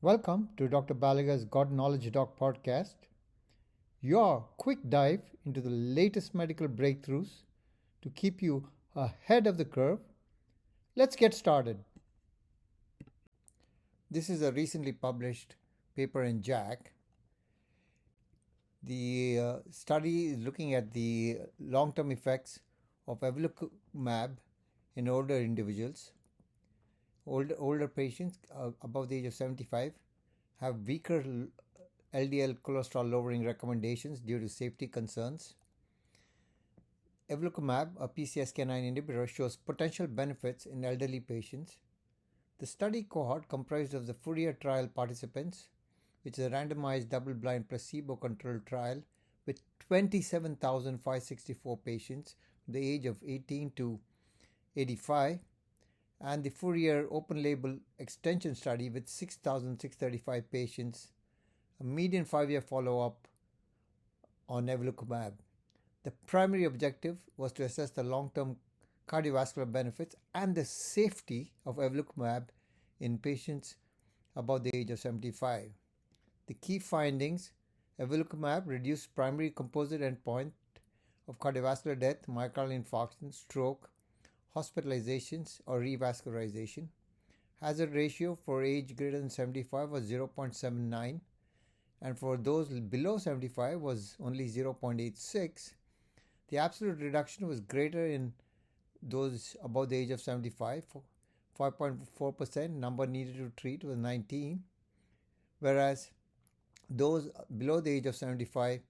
Welcome to Dr. Balaga's God Knowledge Doc podcast, your quick dive into the latest medical breakthroughs to keep you ahead of the curve. Let's get started. This is a recently published paper in JACC. The study is looking at the long term effects of Evolocumab in older individuals. Older patients above the age of 75 have weaker LDL cholesterol lowering recommendations due to safety concerns. Evolocumab, a PCSK9 inhibitor, shows potential benefits in elderly patients. The study cohort comprised of the Fourier trial participants, which is a randomized double-blind placebo-controlled trial with 27,564 patients from the age of 18 to 85, and the Fourier open-label extension study with 6,635 patients, a median 5-year follow-up on Evolocumab. The primary objective was to assess the long-term cardiovascular benefits and the safety of Evolocumab in patients above the age of 75. The key findings: Evolocumab reduced primary composite endpoint of cardiovascular death, myocardial infarction, stroke, hospitalizations, or revascularization. Hazard ratio for age greater than 75 was 0.79, and for those below 75 was only 0.86. The absolute reduction was greater in those above the age of 75, 5.4%. Number needed to treat was 19, whereas those below the age of 75,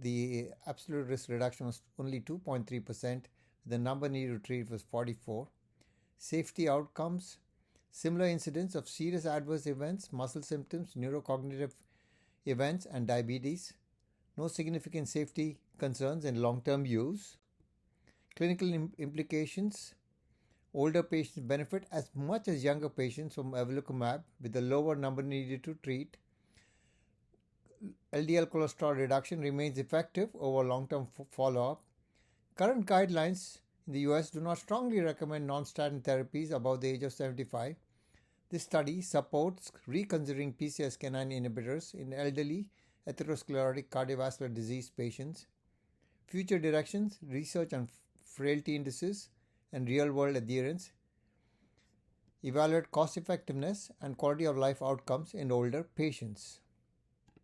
the absolute risk reduction was only 2.3%. The number needed to treat was 44. Safety outcomes: similar incidence of serious adverse events, muscle symptoms, neurocognitive events, and diabetes. No significant safety concerns in long-term use. Clinical implications: older patients benefit as much as younger patients from Evolocumab with a lower number needed to treat. LDL cholesterol reduction remains effective over long-term follow-up. Current guidelines in the US do not strongly recommend non-statin therapies above the age of 75. This study supports reconsidering PCSK9 inhibitors in elderly atherosclerotic cardiovascular disease patients. Future directions: research on frailty indices and real-world adherence. Evaluate cost-effectiveness and quality of life outcomes in older patients.